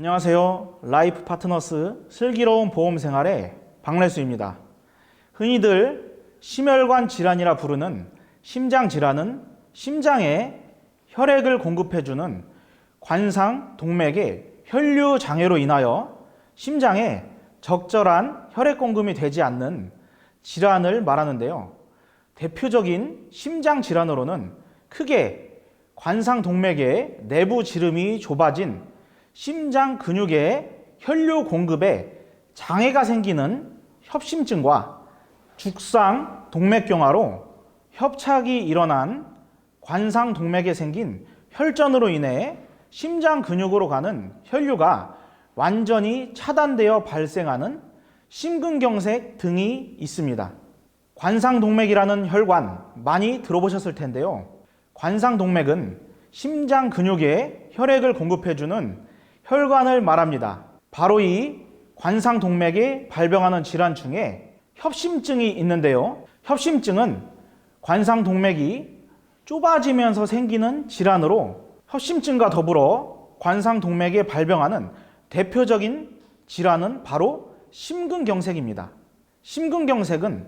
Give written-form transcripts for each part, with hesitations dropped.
안녕하세요. 라이프 파트너스 슬기로운 보험 생활의 박래수입니다. 흔히들 심혈관 질환이라 부르는 심장 질환은 심장에 혈액을 공급해주는 관상 동맥의 혈류 장애로 인하여 심장에 적절한 혈액 공급이 되지 않는 질환을 말하는데요. 대표적인 심장 질환으로는 크게 관상 동맥의 내부 지름이 좁아진 심장 근육의 혈류 공급에 장애가 생기는 협심증과 죽상 동맥경화로 협착이 일어난 관상 동맥에 생긴 혈전으로 인해 심장 근육으로 가는 혈류가 완전히 차단되어 발생하는 심근경색 등이 있습니다. 관상 동맥이라는 혈관 많이 들어보셨을 텐데요. 관상 동맥은 심장 근육에 혈액을 공급해주는 혈관을 말합니다. 바로 이 관상 동맥에 발병하는 질환 중에 협심증이 있는데요. 협심증은 관상 동맥이 좁아지면서 생기는 질환으로 협심증과 더불어 관상 동맥에 발병하는 대표적인 질환은 바로 심근경색입니다. 심근경색은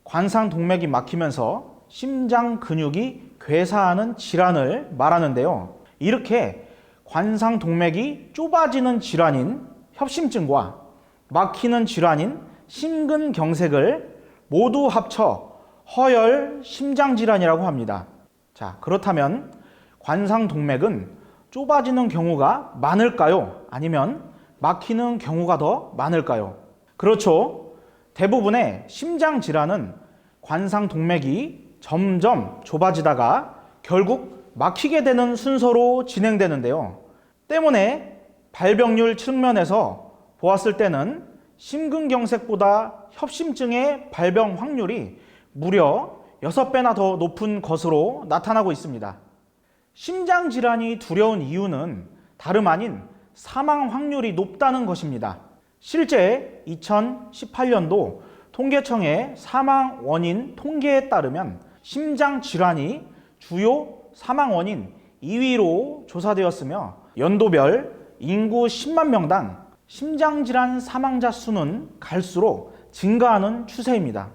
관상 동맥이 막히면서 심장 근육이 괴사하는 질환을 말하는데요. 이렇게 관상 동맥이 좁아지는 질환인 협심증과 막히는 질환인 심근경색을 모두 합쳐 허혈 심장질환이라고 합니다. 자, 그렇다면 관상 동맥은 좁아지는 경우가 많을까요? 아니면 막히는 경우가 더 많을까요? 그렇죠. 대부분의 심장질환은 관상 동맥이 점점 좁아지다가 결국 막히게 되는 순서로 진행되는데요. 때문에 발병률 측면에서 보았을 때는 심근경색보다 협심증의 발병 확률이 무려 6배나 더 높은 것으로 나타나고 있습니다. 심장질환이 두려운 이유는 다름 아닌 사망 확률이 높다는 것입니다. 실제 2018년도 통계청의 사망 원인 통계에 따르면 심장질환이 주요 사망 원인 2위로 조사되었으며 연도별 인구 10만 명당 심장질환 사망자 수는 갈수록 증가하는 추세입니다.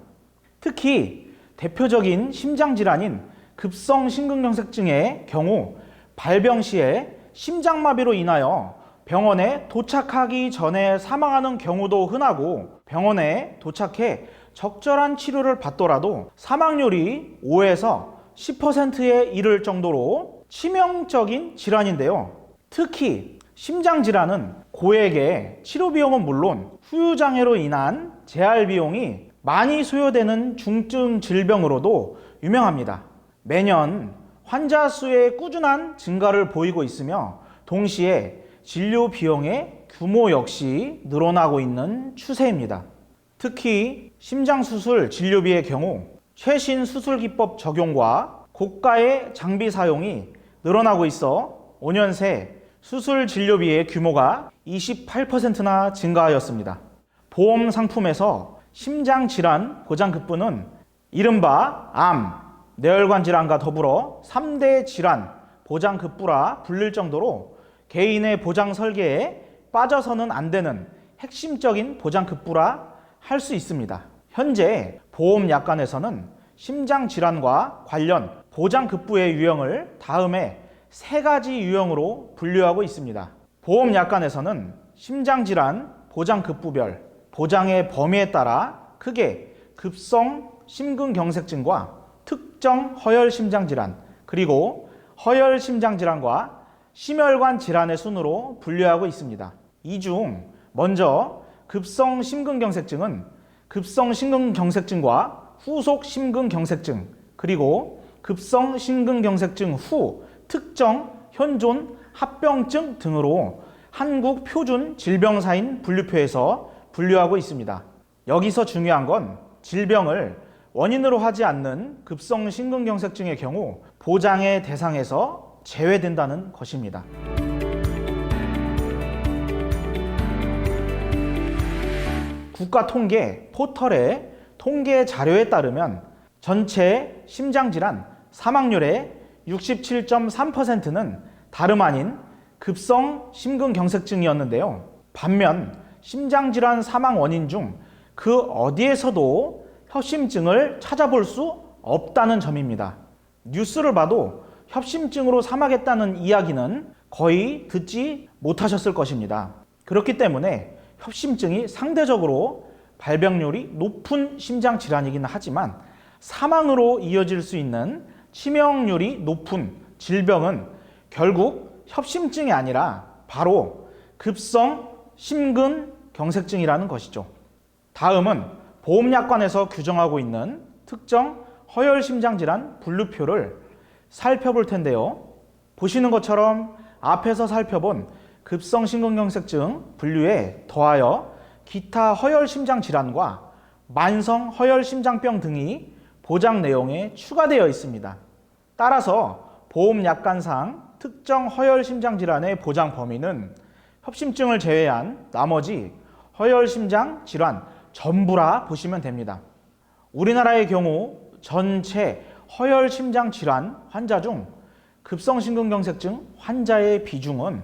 특히 대표적인 심장질환인 급성 심근경색증의 경우 발병 시에 심장마비로 인하여 병원에 도착하기 전에 사망하는 경우도 흔하고 병원에 도착해 적절한 치료를 받더라도 사망률이 5에서 10%에 이를 정도로 치명적인 질환인데요. 특히 심장질환은 고액의 치료비용은 물론 후유장애로 인한 재활비용이 많이 소요되는 중증 질병으로도 유명합니다. 매년 환자 수의 꾸준한 증가를 보이고 있으며 동시에 진료 비용의 규모 역시 늘어나고 있는 추세입니다. 특히 심장수술 진료비의 경우 최신 수술기법 적용과 고가의 장비 사용이 늘어나고 있어 5년 새 수술 진료비의 규모가 28%나 증가하였습니다. 보험 상품에서 심장질환 보장급부는 이른바 암, 뇌혈관 질환과 더불어 3대 질환 보장급부라 불릴 정도로 개인의 보장 설계에 빠져서는 안 되는 핵심적인 보장급부라 할 수 있습니다. 현재 보험약관에서는 심장질환과 관련 보장급부의 유형을 다음에 3가지 유형으로 분류하고 있습니다. 보험약관에서는 심장질환 보장급부별 보장의 범위에 따라 크게 급성 심근경색증과 특정 허혈심장질환 그리고 허혈심장질환과 심혈관 질환의 순으로 분류하고 있습니다. 이 중 먼저 급성 심근경색증은 급성 심근경색증과 후속 심근경색증 그리고 급성 심근경색증 후 특정 현존 합병증 등으로 한국 표준 질병사인 분류표에서 분류하고 있습니다. 여기서 중요한 건 질병을 원인으로 하지 않는 급성 심근경색증의 경우 보장의 대상에서 제외된다는 것입니다. 국가통계 포털의 통계 자료에 따르면 전체 심장질환 사망률의 67.3%는 다름 아닌 급성 심근경색증이었는데요. 반면 심장질환 사망 원인 중 그 어디에서도 협심증을 찾아볼 수 없다는 점입니다. 뉴스를 봐도 협심증으로 사망했다는 이야기는 거의 듣지 못하셨을 것입니다. 그렇기 때문에 협심증이 상대적으로 발병률이 높은 심장질환이긴 하지만 사망으로 이어질 수 있는 치명률이 높은 질병은 결국 협심증이 아니라 바로 급성 심근경색증이라는 것이죠. 다음은 보험약관에서 규정하고 있는 특정 허혈심장질환 분류표를 살펴볼 텐데요. 보시는 것처럼 앞에서 살펴본 급성심근경색증 분류에 더하여 기타 허혈심장질환과 만성 허혈심장병 등이 보장 내용에 추가되어 있습니다. 따라서 보험약관상 특정 허혈심장질환의 보장 범위는 협심증을 제외한 나머지 허혈심장질환 전부라 보시면 됩니다. 우리나라의 경우 전체 허혈심장질환 환자 중 급성심근경색증 환자의 비중은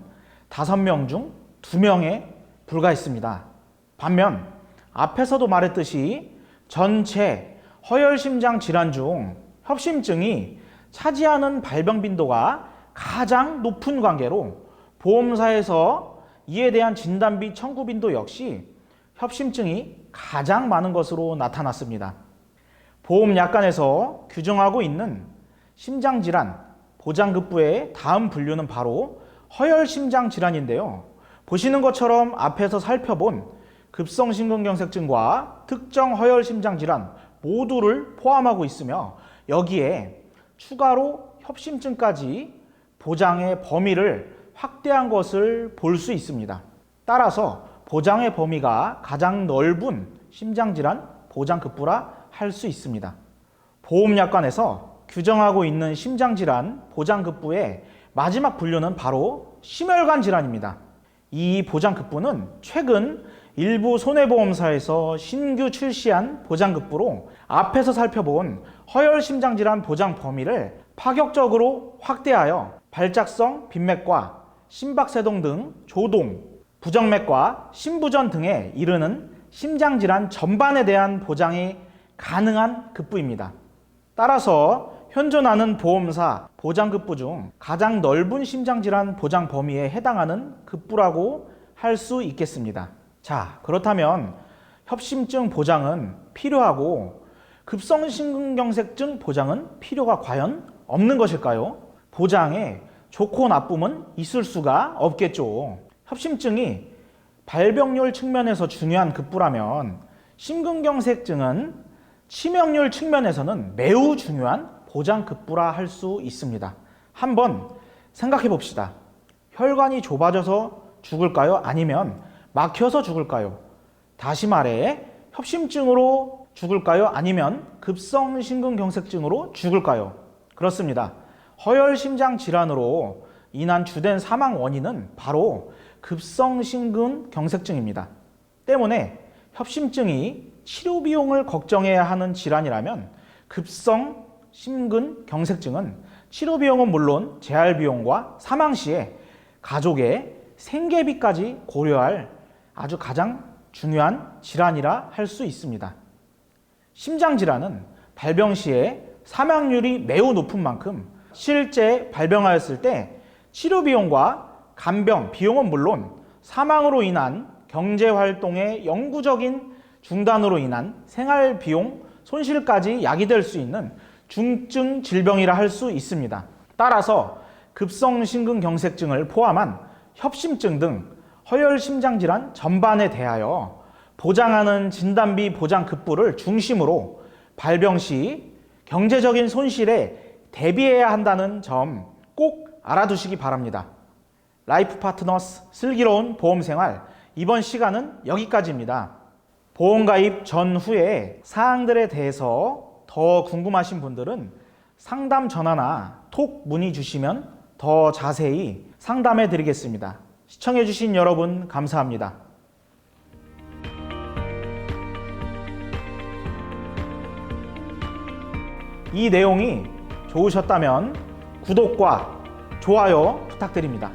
5명 중 2명에 불과했습니다. 반면 앞에서도 말했듯이 전체 허혈심장 질환 중 협심증이 차지하는 발병 빈도가 가장 높은 관계로 보험사에서 이에 대한 진단비 청구 빈도 역시 협심증이 가장 많은 것으로 나타났습니다. 보험약관에서 규정하고 있는 심장질환 보장급부의 다음 분류는 바로 허혈심장질환인데요. 보시는 것처럼 앞에서 살펴본 급성심근경색증과 특정 허혈심장질환 모두를 포함하고 있으며 여기에 추가로 협심증까지 보장의 범위를 확대한 것을 볼 수 있습니다. 따라서 보장의 범위가 가장 넓은 심장질환 보장급부라 할 수 있습니다. 보험약관에서 규정하고 있는 심장질환 보장급부의 마지막 분류는 바로 심혈관 질환입니다. 이 보장급부는 최근 일부 손해보험사에서 신규 출시한 보장급부로 앞에서 살펴본 허혈심장질환 보장 범위를 파격적으로 확대하여 발작성 빈맥과 심박세동 등 조동, 부정맥과 심부전 등에 이르는 심장질환 전반에 대한 보장이 가능한 급부입니다. 따라서 현존하는 보험사 보장급부 중 가장 넓은 심장질환 보장 범위에 해당하는 급부라고 할 수 있겠습니다. 자, 그렇다면 협심증 보장은 필요하고 급성심근경색증 보장은 필요가 과연 없는 것일까요? 보장에 좋고 나쁨은 있을 수가 없겠죠. 협심증이 발병률 측면에서 중요한 급부라면 심근경색증은 치명률 측면에서는 매우 중요한 보장급부라 할 수 있습니다. 한번 생각해 봅시다. 혈관이 좁아져서 죽을까요? 아니면 막혀서 죽을까요? 다시 말해 협심증으로 죽을까요? 아니면 급성심근경색증으로 죽을까요? 그렇습니다. 허혈심장 질환으로 인한 주된 사망 원인은 바로 급성심근경색증입니다. 때문에 협심증이 치료 비용을 걱정해야 하는 질환이라면 급성심근경색증은 치료 비용은 물론 재활 비용과 사망 시에 가족의 생계비까지 고려할 아주 가장 중요한 질환이라 할 수 있습니다. 심장질환은 발병 시에 사망률이 매우 높은 만큼 실제 발병하였을 때 치료 비용과 간병 비용은 물론 사망으로 인한 경제활동의 영구적인 중단으로 인한 생활 비용 손실까지 야기될 수 있는 중증 질병이라 할 수 있습니다. 따라서 급성심근경색증을 포함한 협심증 등 허혈심장질환 전반에 대하여 보장하는 진단비 보장급부를 중심으로 발병 시 경제적인 손실에 대비해야 한다는 점 꼭 알아두시기 바랍니다. 라이프 파트너스 슬기로운 보험생활 이번 시간은 여기까지입니다. 보험가입 전후에 사항들에 대해서 더 궁금하신 분들은 상담 전화나 톡 문의 주시면 더 자세히 상담해 드리겠습니다. 시청해 주신 여러분 감사합니다. 이 내용이 좋으셨다면 구독과 좋아요 부탁드립니다.